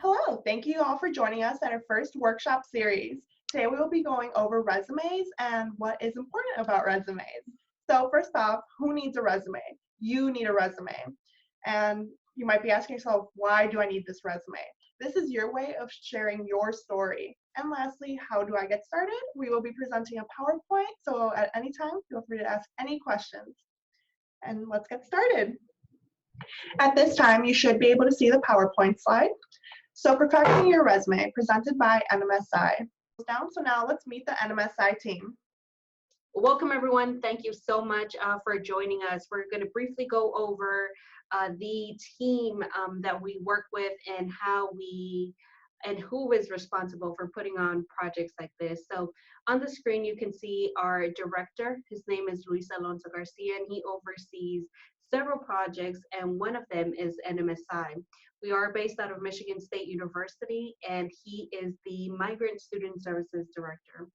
Hello, thank you all for joining us at our first workshop series. Today we will be going over resumes and what is important about resumes. So first off, who needs a resume? You need a resume. And you might be asking yourself, why do I need this resume? This is your way of sharing your story. And lastly, how do I get started? We will be presenting a PowerPoint, so at any time, feel free to ask any questions. And let's get started. At this time, you should be able to see the PowerPoint slide. So perfecting your resume, presented by NMSI. So now let's meet the NMSI team. Welcome everyone. Thank you so much for joining us. We're going to briefly go over the team that we work with and who is responsible for putting on projects like this. So on the screen you can see our director. His name is Luis Alonso Garcia, and he oversees several projects, and one of them is NMSI. We are based out of Michigan State University, and he is the Migrant Student Services Director.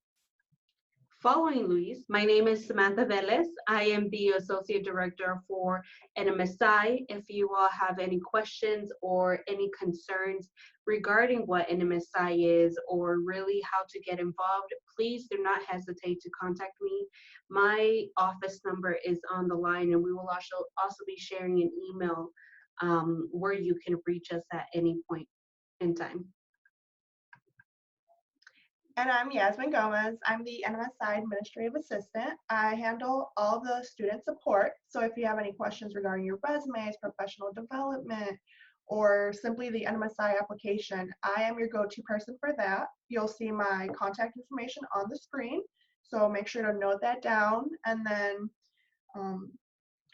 Following Luis, my name is Samantha Velez. I am the Associate Director for NMSI. If you all have any questions or any concerns regarding what NMSI is or really how to get involved, please do not hesitate to contact me. My office number is on the line, and we will also be sharing an email where you can reach us at any point in time. And I'm Yasmin Gomez. I'm the NMSI Administrative Assistant. I handle all the student support. So if you have any questions regarding your resumes, professional development, or simply the NMSI application, I am your go-to person for that. You'll see my contact information on the screen. So make sure to note that down, and then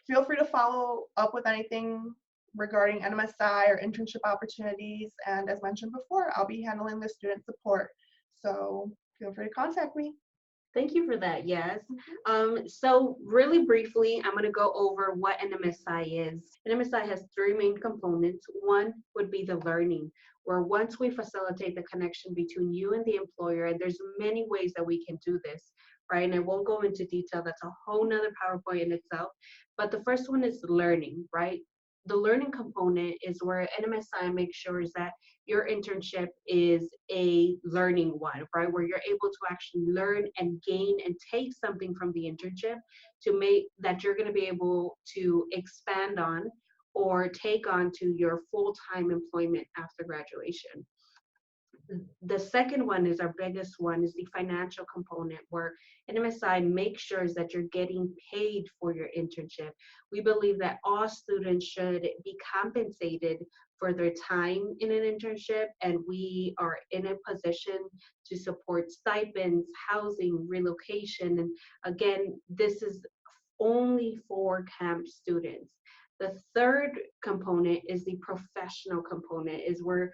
feel free to follow up with anything regarding NMSI or internship opportunities. And as mentioned before, I'll be handling the student support. So feel free to contact me. Thank you for that, yes. So really briefly, I'm going to go over what NMSI is. NMSI has three main components. One would be the learning, where once we facilitate the connection between you and the employer, and there's many ways that we can do this, right? And I won't go into detail. That's a whole nother PowerPoint in itself. But the first one is learning, right? The learning component is where NMSI makes sure that your internship is a learning one, right? Where you're able to actually learn and gain and take something from the internship to make that you're going to be able to expand on or take on to your full-time employment after graduation. The second one is our biggest one, is the financial component, where NMSI makes sure that you're getting paid for your internship. We believe that all students should be compensated for their time in an internship, and we are in a position to support stipends, housing, relocation. And again, this is only for camp students. The third component is the professional component, is where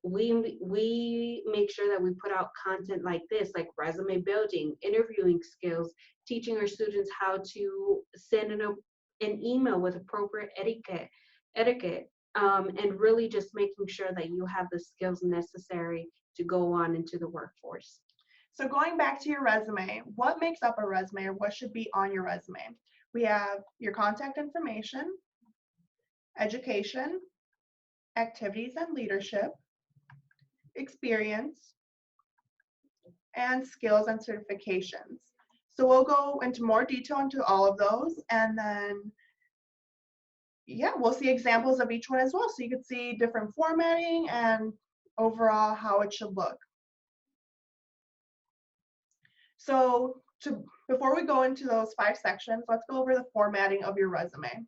we make sure that we put out content like this, like resume building, interviewing skills, teaching our students how to send an email with appropriate etiquette, and really just making sure that you have the skills necessary to go on into the workforce. So going back to your resume, what makes up a resume, or what should be on your resume? We have your contact information, education, activities and leadership, experience, and skills and certifications. So we'll go into more detail into all of those, and then we'll see examples of each one as well, so you can see different formatting and overall how it should look. So before we go into those 5 sections, let's go over the formatting of your resume.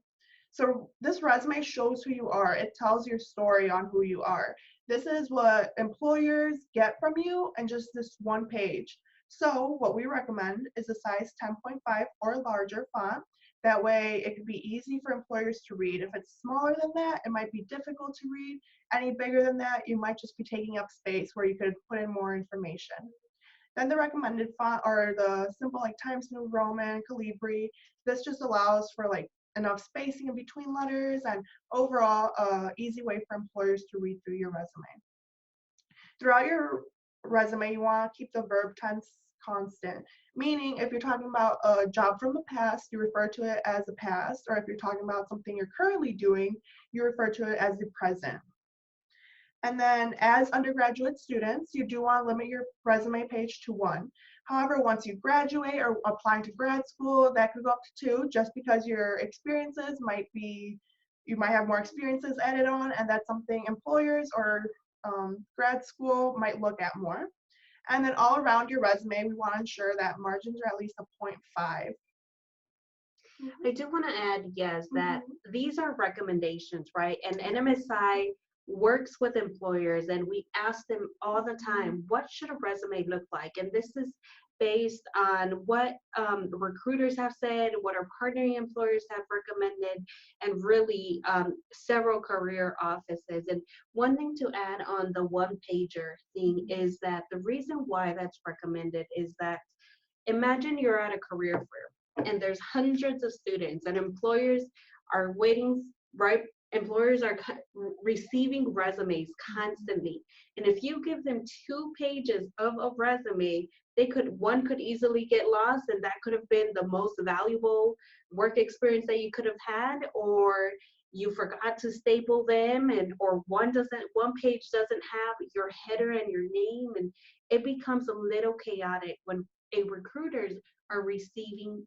So this resume shows who you are. It tells your story on who you are. This is what employers get from you in just this one page. So what we recommend is a size 10.5 or larger font. That way it can be easy for employers to read. If it's smaller than that, it might be difficult to read. Any bigger than that, you might just be taking up space where you could put in more information. Then the recommended font are the simple like Times New Roman, Calibri. This just allows for like enough spacing in between letters, and overall easy way for employers to read through your resume. Throughout your resume, you want to keep the verb tense constant, meaning if you're talking about a job from the past, you refer to it as the past, or if you're talking about something you're currently doing, you refer to it as the present. And then as undergraduate students, you do want to limit your resume page to one. However, once you graduate or applying to grad school, that could go up to two just because your experiences might be, you might have more experiences added on, and that's something employers or grad school might look at more. And then all around your resume, we want to ensure that margins are at least a 0.5. I do want to add, yes, that Mhm. these are recommendations, right? And NMSI works with employers and we ask them all the time, what should a resume look like? And this is based on what recruiters have said, what our partnering employers have recommended, and really several career offices. And one thing to add on the one pager thing is that the reason why that's recommended is that imagine you're at a career fair and there's hundreds of students and employers are waiting, right? Employers are receiving resumes constantly. And if you give them 2 pages of a resume, one could easily get lost, and that could have been the most valuable work experience that you could have had, or you forgot to staple them, and or one page doesn't have your header and your name, and it becomes a little chaotic when a recruiters are receiving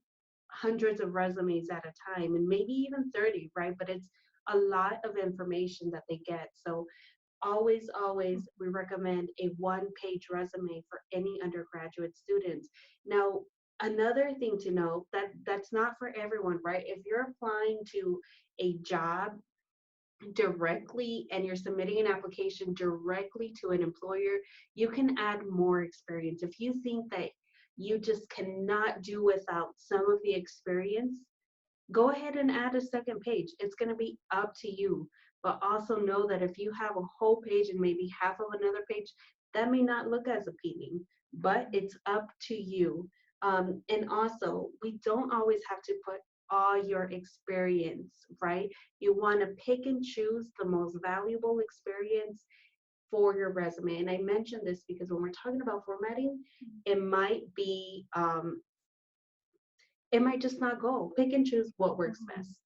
hundreds of resumes at a time and maybe even 30, right? But it's a lot of information that they get. So always we recommend a one-page resume for any undergraduate students. Now, another thing to note that's not for everyone, right? If you're applying to a job directly and you're submitting an application directly to an employer, you can add more experience. If you think that you just cannot do without some of the experience, go ahead and add a second page. It's going to be up to you. But also know that if you have a whole page and maybe half of another page, that may not look as appealing, but it's up to you. And also, we don't always have to put all your experience, right? You want to pick and choose the most valuable experience for your resume. And I mentioned this because when we're talking about formatting, it might be it might just not go. Pick and choose what works best.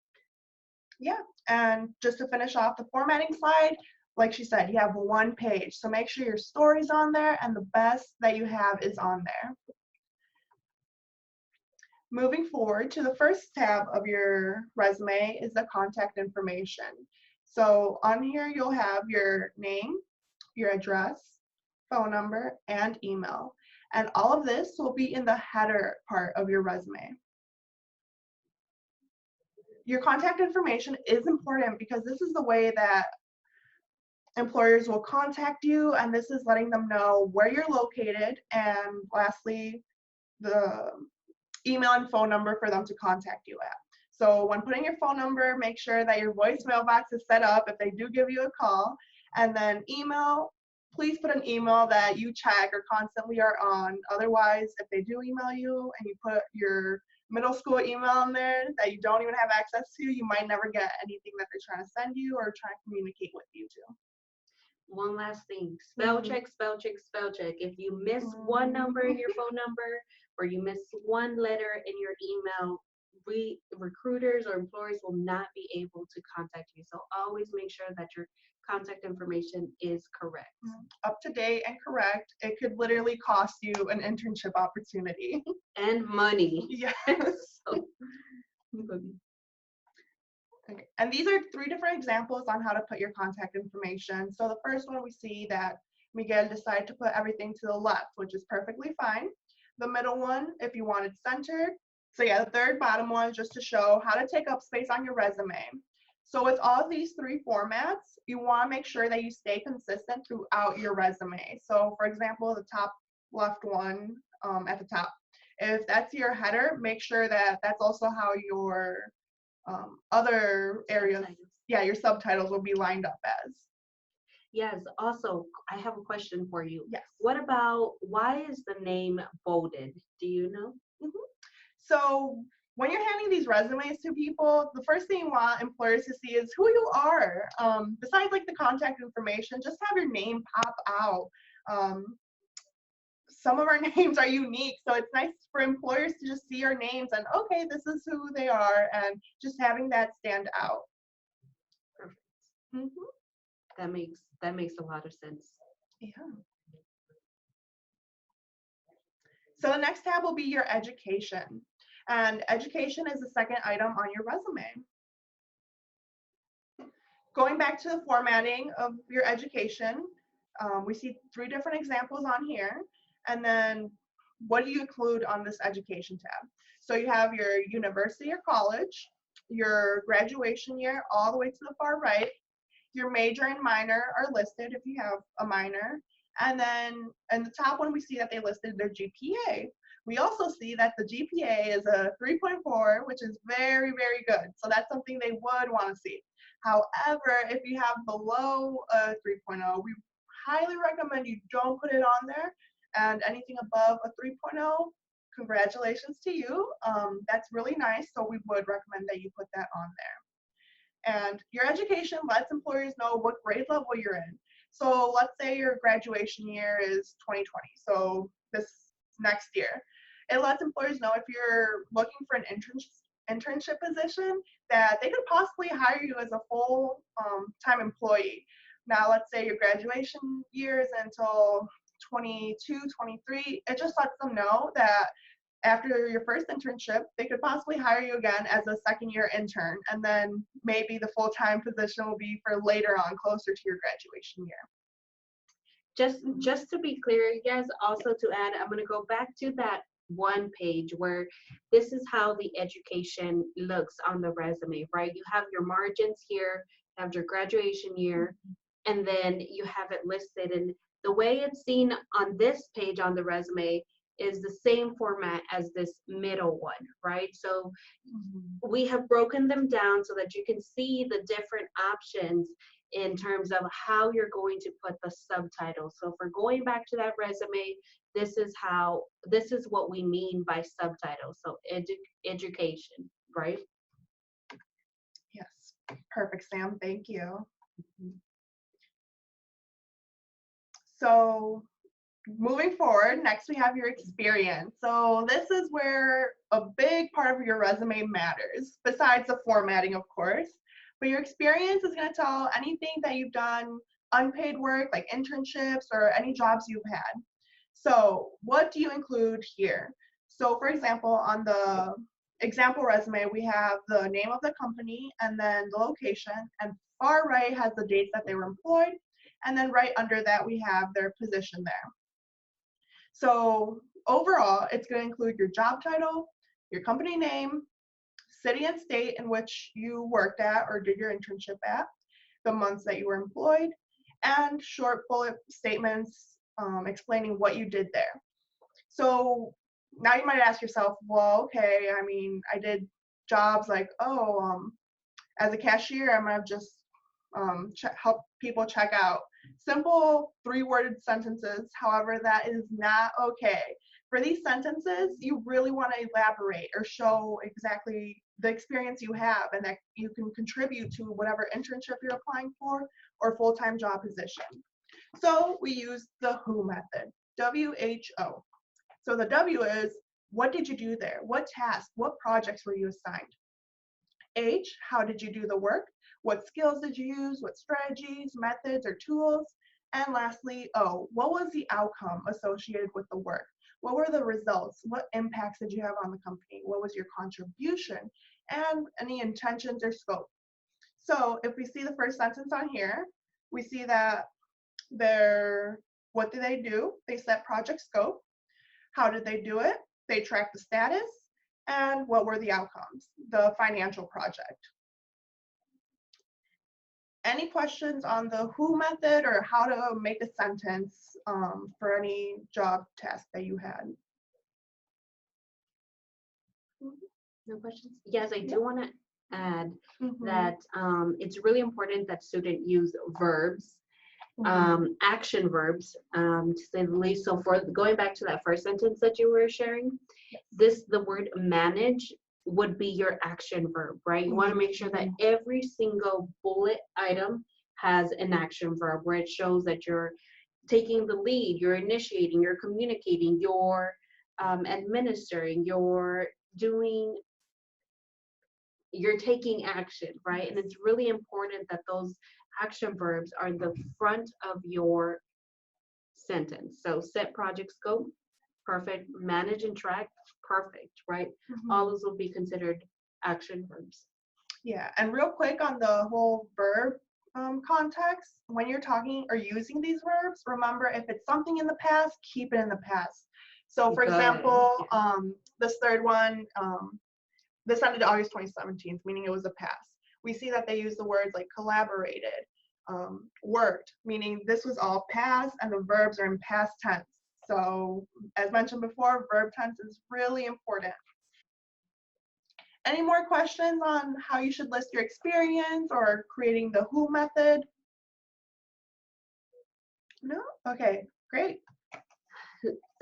Yeah, and just to finish off the formatting slide, like she said, you have one page. So make sure your story's on there and the best that you have is on there. Moving forward to the first tab of your resume is the contact information. So on here, you'll have your name, your address, phone number, and email. And all of this will be in the header part of your resume. Your contact information is important because this is the way that employers will contact you, and this is letting them know where you're located, and lastly, the email and phone number for them to contact you at. So when putting your phone number, make sure that your voicemail box is set up if they do give you a call. And then email, please put an email that you check or constantly are on. Otherwise, if they do email you and you put your middle school email in there that you don't even have access to, you might never get anything that they're trying to send you or trying to communicate with you to. One last thing, spell check, spell check, spell check. If you miss one number in your phone number or you miss one letter in your email, recruiters or employers will not be able to contact you. So always make sure that your contact information is correct. Up to date and correct. It could literally cost you an internship opportunity. And money. Yes. So, okay. And these are 3 different examples on how to put your contact information. So the first one, we see that Miguel decided to put everything to the left, which is perfectly fine. The middle one, if you want it centered. So yeah, the third bottom one is just to show how to take up space on your resume. So with all of these 3 formats, you want to make sure that you stay consistent throughout your resume. So for example, the top left one at the top, if that's your header, make sure that that's also how your other areas, yeah, your subtitles will be lined up as. Yes, also, I have a question for you. Yes. What about, why is the name bolded? Do you know? So when you're handing these resumes to people, the first thing you want employers to see is who you are. Besides like the contact information, just have your name pop out. Some of our names are unique, so it's nice for employers to just see our names and okay, this is who they are, and just having that stand out. Perfect. Mm-hmm. That makes That makes a lot of sense. Yeah. So the next tab will be your education. And education is the second item on your resume. Going back to the formatting of your education, we see 3 different examples on here. And then what do you include on this education tab? So you have your university or college, your graduation year all the way to the far right. Your major and minor are listed if you have a minor. And then in the top one, we see that they listed their GPA. We also see that the GPA is a 3.4, which is very, very good. So that's something they would want to see. However, if you have below a 3.0, we highly recommend you don't put it on there. And anything above a 3.0, congratulations to you. That's really nice. So we would recommend that you put that on there. And your education lets employers know what grade level you're in. So let's say your graduation year is 2020, so this next year. It lets employers know if you're looking for an internship position that they could possibly hire you as a full-time employee. Now, let's say your graduation year is until 22, 23. It just lets them know that after your first internship, they could possibly hire you again as a second year intern, and then maybe the full-time position will be for later on, closer to your graduation year. Just to be clear, you guys, also to add, I'm going to go back to that one page where this is how the education looks on the resume, right? You have your margins here, you have your graduation year, and then you have it listed. And the way it's seen on this page on the resume is the same format as this middle one, right? So we have broken them down so that you can see the different options in terms of how you're going to put the subtitles. So if we're going back to that resume, this is what we mean by subtitles. So education, right? Yes, perfect, Sam. Thank you. So moving forward, next we have your experience. So this is where a big part of your resume matters, besides the formatting, of course. But your experience is going to tell anything that you've done, unpaid work like internships or any jobs you've had. So what do you include here? So for example, on the example resume, we have the name of the company and then the location, and far right has the dates that they were employed, and then right under that we have their position there. So overall, it's going to include your job title, your company name, city and state in which you worked at or did your internship at, the months that you were employed, and short bullet statements explaining what you did there. So now you might ask yourself, well, okay, I mean, I did jobs like, as a cashier, I might have just help people check out. Simple 3-word sentences, however, that is not okay. For these sentences, you really want to elaborate or show exactly the experience you have and that you can contribute to whatever internship you're applying for or full-time job position. So we use the WHO method, WHO. So the W is, what did you do there? What tasks, what projects were you assigned? H, how did you do the work? What skills did you use? What strategies, methods, or tools? And lastly, O, what was the outcome associated with the work? What were the results? What impacts did you have on the company? What was your contribution? And any intentions or scope. So if we see the first sentence on here, we see that what did they do? They set project scope. How did they do it? They tracked the status. And what were the outcomes? The financial project. Any questions on the WHO method or how to make a sentence for any job task that you had? No questions? Yes, I do want to add Mm-hmm. that it's really important that students use verbs, action verbs, to say the least. So for going back to that first sentence that you were sharing, the word manage would be your action verb, right? You want to make sure that every single bullet item has an action verb where it shows that you're taking the lead, you're initiating, you're communicating, you're administering, you're taking action, right? And it's really important that those action verbs are the front of your sentence. So set project scope, perfect. Manage and track, perfect, right? All those will be considered action verbs. Yeah, and real quick on the whole verb context, when you're talking or using these verbs, remember if it's something in the past, keep it in the past. So for Good. example, Yeah. this third one, this ended August 2017, meaning it was a past. We see that they use the words like collaborated, worked, meaning this was all past and the verbs are in past tense. So as mentioned before, verb tense is really important. Any more questions on how you should list your experience or creating the who method? No? Okay, great.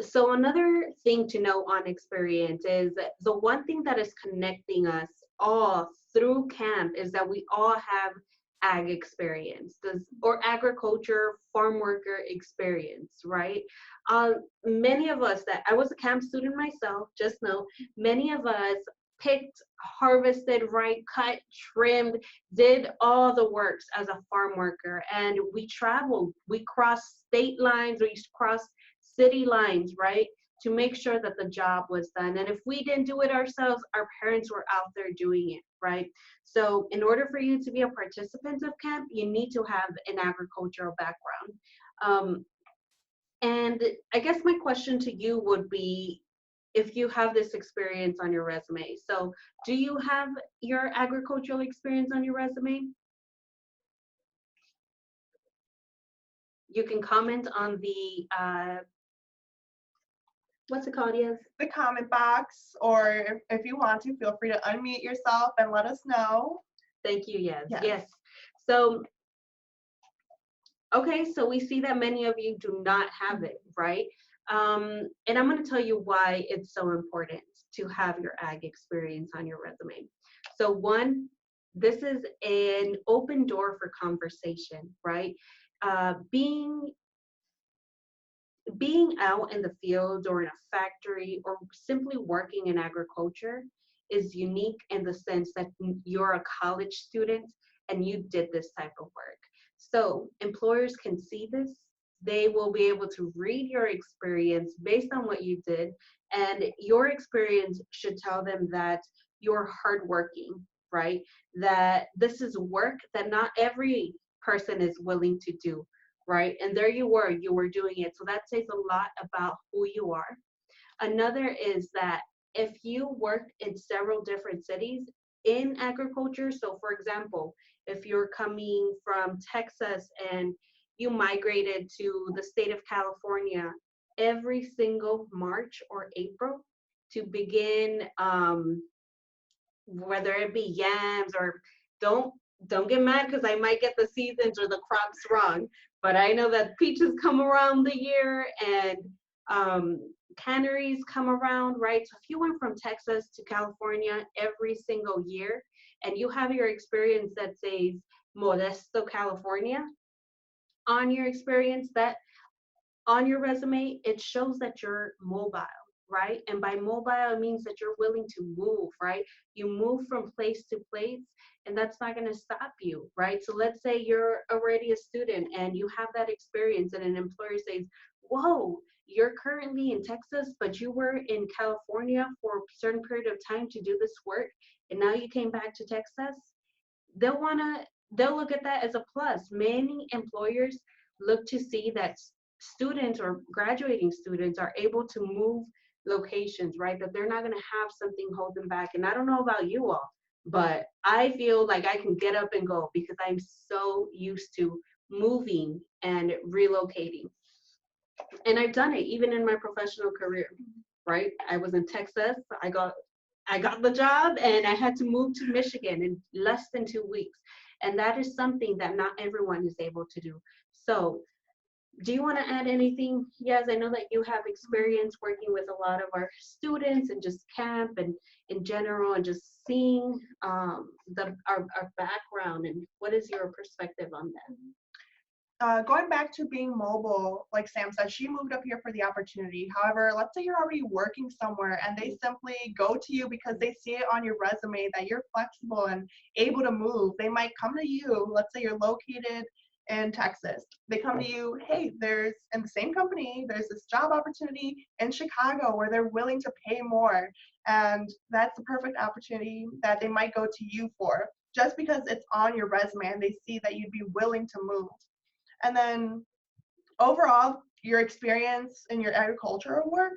So another thing to know on experience is that the one thing that is connecting us all through camp is that we all have ag experience or agriculture farm worker experience, right? Many of us, that I was a camp student myself, just know many of us picked, harvested, right, cut, trimmed, did all the works as a farm worker, and we traveled, we crossed state lines, we crossed city lines, right, to make sure that the job was done. And if we didn't do it ourselves, our parents were out there doing it, right? So in order for you to be a participant of camp, you need to have an agricultural background. And I guess my question to you would be, if you have this experience on your resume. So do you have your agricultural experience on your resume? You can comment on the, what's it called, yes? The comment box, or if you want to, feel free to unmute yourself and let us know. Thank you, yes, Yes. yes. So, okay, so we see that many of you do not have it, right? And I'm going to tell you why it's so important to have your ag experience on your resume. So one, this is an open door for conversation, right? Being out in the field or in a factory or simply working in agriculture is unique in the sense that you're a college student and you did this type of work. So employers can see this. They will be able to read your experience based on what you did, and your experience should tell them that you're hardworking, right? That this is work that not every person is willing to do, right? And there you were doing it. So that says a lot about who you are. Another is that if you worked in several different cities in agriculture, so for example, if you're coming from Texas and you migrated to the state of California every single March or April to begin, whether it be yams or don't don't get mad because I might get the seasons or the crops wrong, but I know that peaches come around the year and canneries come around, right? So if you went from Texas to California every single year and you have your experience that says Modesto, California on your experience, that on your resume, it shows that you're mobile, right? And by mobile, it means that you're willing to move, right? You move from place to place, and that's not going to stop you, right? So let's say you're already a student and you have that experience, and an employer says, whoa, you're currently in Texas, but you were in California for a certain period of time to do this work, and now you came back to Texas. They'll want to, they'll look at that as a plus. Many employers look to see that students or graduating students are able to move locations, right? That they're not going to have something hold them back. And I don't know about you all, but I feel like I can get up and go because I'm so used to moving and relocating. And I've done it even in my professional career, right? I was in Texas. I got the job and I had to move to Michigan in less than 2 weeks. And that is something that not everyone is able to do. So do you want to add anything? Yes, I know that you have experience working with a lot of our students and just camp and in general and just seeing our background, and what is your perspective on that? going back to being mobile, like Sam said, she moved up here for the opportunity. However, let's say you're already working somewhere and they simply go to you because they see it on your resume that you're flexible and able to move. They might come to you, let's say you're located in Texas. They come to you, hey, there's in the same company, there's this job opportunity in Chicago where they're willing to pay more. And that's the perfect opportunity that they might go to you for just because it's on your resume and they see that you'd be willing to move. And then overall, your experience in your agricultural work,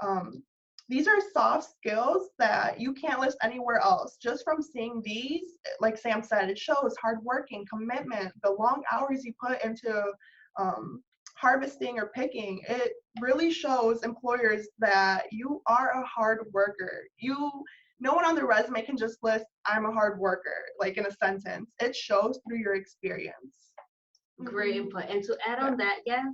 um, these are soft skills that you can't list anywhere else. Just from seeing these, like Sam said, it shows hard working, commitment, the long hours you put into um, harvesting or picking. It really shows employers that you are a hard worker. No one on their resume can just list, I'm a hard worker, like in a sentence. It shows through your experience. Great Mhm. input. And to add Yeah. on that, yes,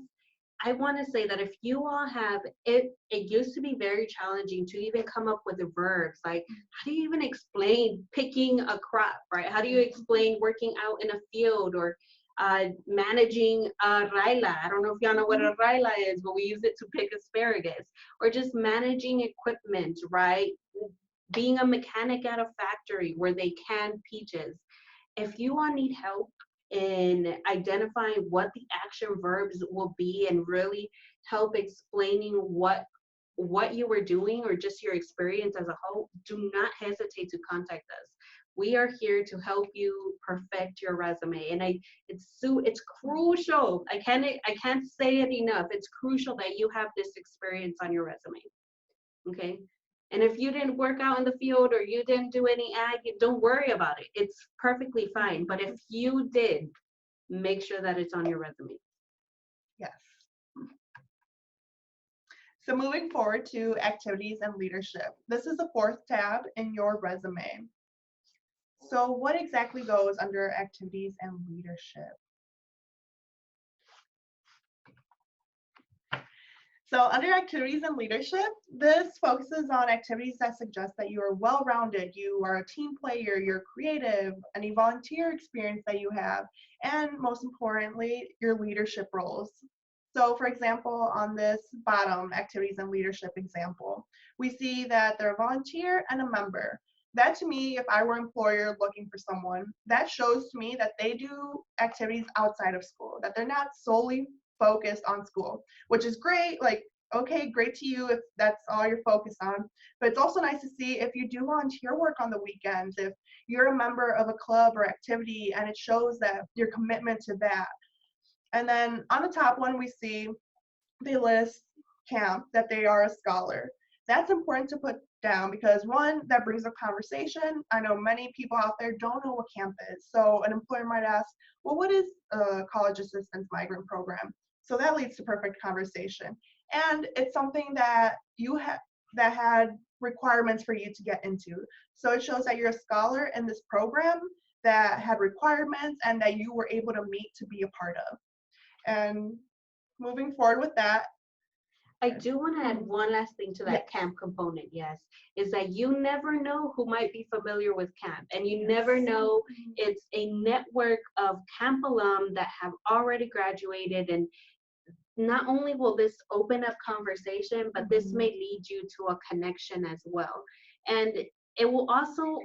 I want to say that if you all have it, it used to be very challenging to even come up with the verbs. Like, how do you even explain picking a crop, right? How do you explain working out in a field or managing a raila? I don't know if y'all know what a raila is, but we use it to pick asparagus, or just managing equipment, right? Being a mechanic at a factory where they can peaches. If you all need help in identifying what the action verbs will be and really help explaining what you were doing or just your experience as a whole, do not hesitate to contact us. We are here to help you perfect your resume. And it's crucial. I can't say it enough. It's crucial that you have this experience on your resume. Okay. And if you didn't work out in the field or you didn't do any ag, don't worry about it. It's perfectly fine. But if you did, make sure that it's on your resume. Yes. So moving forward to activities and leadership. This is the fourth tab in your resume. So what exactly goes under activities and leadership? So under activities and leadership, this focuses on activities that suggest that you are well-rounded, you are a team player, you're creative, any volunteer experience that you have, and most importantly, your leadership roles. So for example, on this bottom activities and leadership example, we see that they're a volunteer and a member. That to me, if I were an employer looking for someone, that shows to me that they do activities outside of school, that they're not solely focused on school, which is great. Like, okay, great to you if that's all you're focused on. But it's also nice to see if you do volunteer work on the weekends, if you're a member of a club or activity, and it shows that your commitment to that. And then on the top one, we see they list camp that they are a scholar. That's important to put down because one, that brings up conversation. I know many people out there don't know what camp is. So an employer might ask, well, what is a college assistance migrant program? So that leads to perfect conversation. And it's something that that had requirements for you to get into. So it shows that you're a scholar in this program that had requirements and that you were able to meet to be a part of. And moving forward with that, I do want to add one last thing to yeah, that camp component, yes, is that you never know who might be familiar with camp, and you never know. It's a network of camp alum that have already graduated, and not only will this open up conversation, but this may lead you to a connection as well. And it will also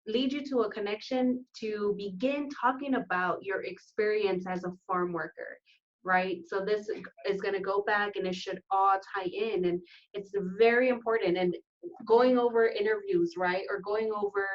lead you to a connection to begin talking about your experience as a farm worker, right? So this is going to go back and it should all tie in. And it's very important. And going over interviews, right? Or going over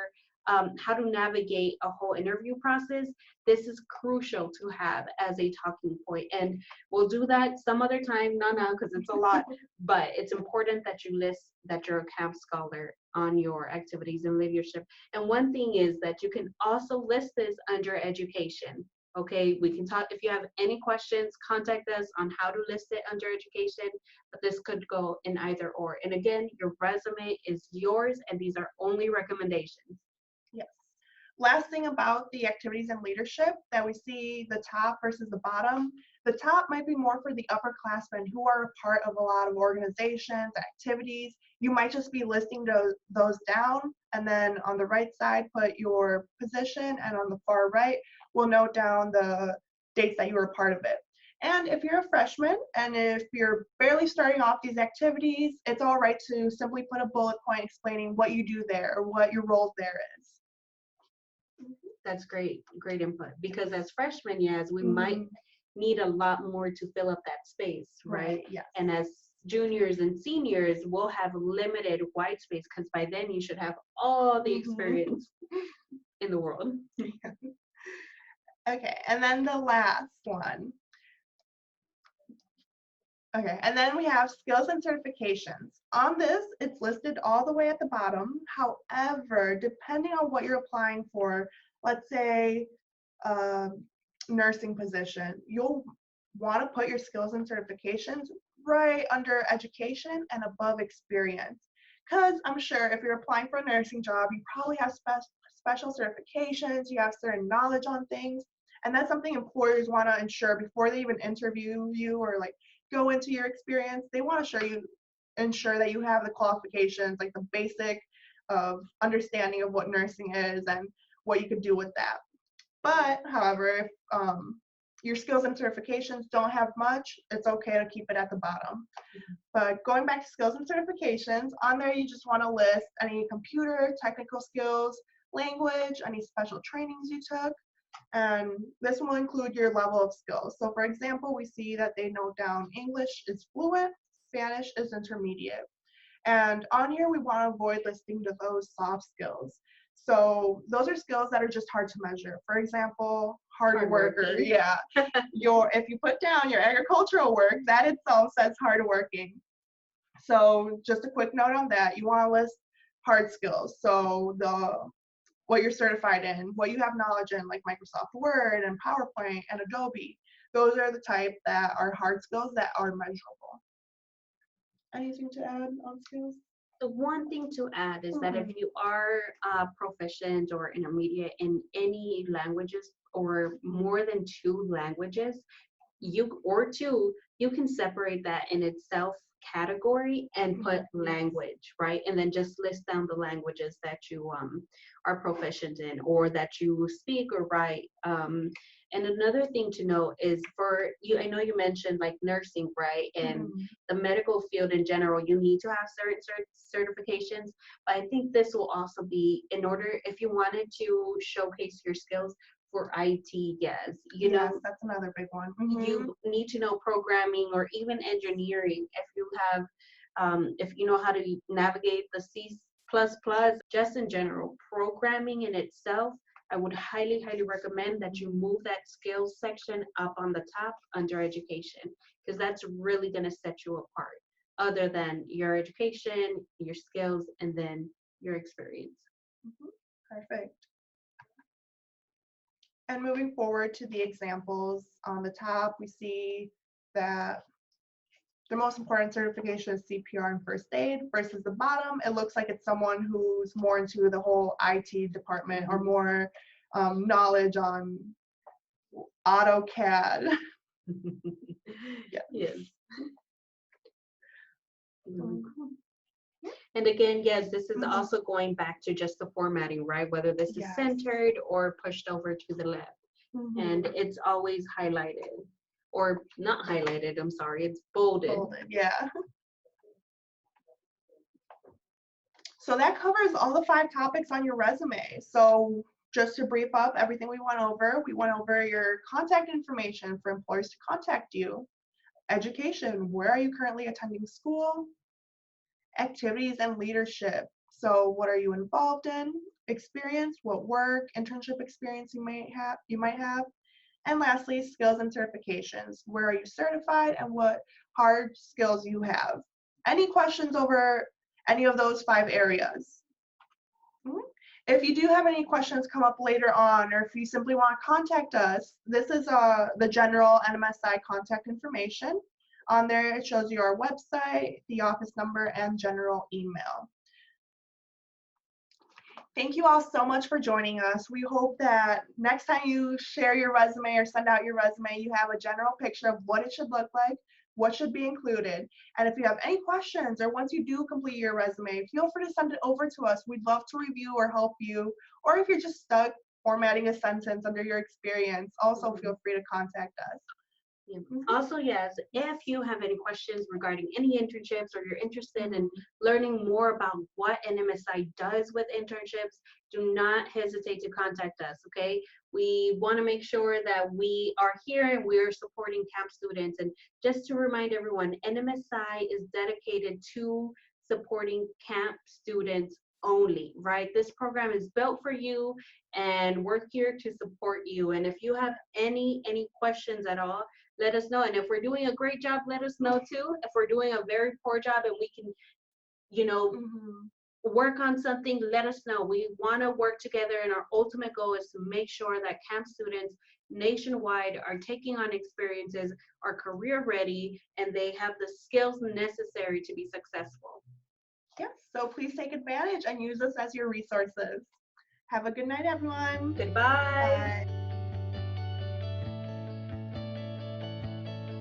how to navigate a whole interview process, this is crucial to have as a talking point. And we'll do that some other time, no, because it's a lot, but it's important that you list that you're a camp scholar on your activities and leadership. And one thing is that you can also list this under education. Okay, we can talk. If you have any questions, contact us on how to list it under education, but this could go in either or. And again, your resume is yours, and these are only recommendations. yes. Last thing about the activities and leadership that we see the top versus the bottom. The top might be more for the upperclassmen who are a part of a lot of organizations, activities. You might just be listing those down, and then on the right side, put your position, and on the far right, we'll note down dates that you were a part of it. And if you're a freshman and if you're barely starting off these activities, it's all right to simply put a bullet point explaining what you do there or what your role there is. That's great, great input. Because as freshmen, yes, we might Mhm. need a lot more to fill up that space, right? Yes. And as juniors and seniors, we'll have limited white space because by then you should have all the Mhm. experience in the world. Okay, and then the last one. Okay, and then we have skills and certifications. On this, it's listed all the way at the bottom. However, depending on what you're applying for, let's say a nursing position, you'll want to put your skills and certifications right under education and above experience. Because I'm sure if you're applying for a nursing job, you probably have special certifications, you have certain knowledge on things, and that's something employers want to ensure before they even interview you or like go into your experience. They want to ensure that you have the qualifications, like the basic of understanding of what nursing is and what you could do with that. But however, if your skills and certifications don't have much, it's okay to keep it at the bottom. But going back to skills and certifications, on there you just want to list any computer, technical skills, language, any special trainings you took, and this will include your level of skills. So for example, we see that they note down English is fluent, Spanish is intermediate. And on here, we want to avoid listing to those soft skills. So those are skills that are just hard to measure. For example, hard worker. Hardworking. Yeah. If you put down your agricultural work, that itself says hardworking. So just a quick note on that. You want to list hard skills. So what you're certified in, what you have knowledge in, like Microsoft Word and PowerPoint and Adobe. Those are the type that are hard skills that are measurable. Anything to add on skills? The one thing to add is that if Mhm. you are proficient or intermediate in any languages or more than two languages, you can separate that in itself category and put language, right? And then just list down the languages that you are proficient in or that you speak or write. And another thing to know is for you, I know you mentioned like nursing, right? And Mhm. the medical field in general, you need to have certain certifications. But I think this will also be in order if you wanted to showcase your skills for IT, yes. You Yes, know, that's another big one. Mhm. you need to know programming or even engineering if you know how to navigate the C++, just in general, programming in itself, I would highly, highly recommend that you move that skills section up on the top under education, because that's really going to set you apart, other than your education, your skills, and then your experience. Mhm. Perfect. And moving forward to the examples on the top, we see that the most important certification is CPR and first aid versus the bottom. It looks like it's someone who's more into the whole IT department or more knowledge on AutoCAD. Yeah. Yes. Mhm. And again, yes, this is Mhm. also going back to just the formatting, right? Whether this is Yes. centered or pushed over to the left. Mhm. And it's always highlighted or not highlighted, I'm sorry, it's bolded. Folded, yeah. So that covers all the 5 topics on your resume. So just to brief up everything we went over your contact information for employers to contact you, education, where are you currently attending school, activities and leadership. So what are you involved in, experience, what work, internship experience you might have, and lastly, skills and certifications. Where are you certified and what hard skills you have. Any questions over any of those 5 areas? Mhm. If you do have any questions come up later on, or if you simply want to contact us, this is the general NMSI contact information. On there, it shows you our website, the office number, and general email. Thank you all so much for joining us. We hope that next time you share your resume or send out your resume, you have a general picture of what it should look like, what should be included. And if you have any questions or once you do complete your resume, feel free to send it over to us. We'd love to review or help you. Or if you're just stuck, formatting a sentence under your experience, also feel free to contact us. Yeah. Also, yes, if you have any questions regarding any internships or you're interested in learning more about what NMSI does with internships, do not hesitate to contact us, okay? We want to make sure that we are here and we're supporting camp students. And just to remind everyone, NMSI is dedicated to supporting camp students only, right? This program is built for you and we're here to support you. And if you have any questions at all, let us know. And if we're doing a great job, let us know too. If we're doing a very poor job and we can, you know, work on something, let us know. We want to work together, and our ultimate goal is to make sure that camp students nationwide are taking on experiences, are career ready, and they have the skills necessary to be successful. Yes, so please take advantage and use us as your resources. Have a good night, everyone. Goodbye. Bye.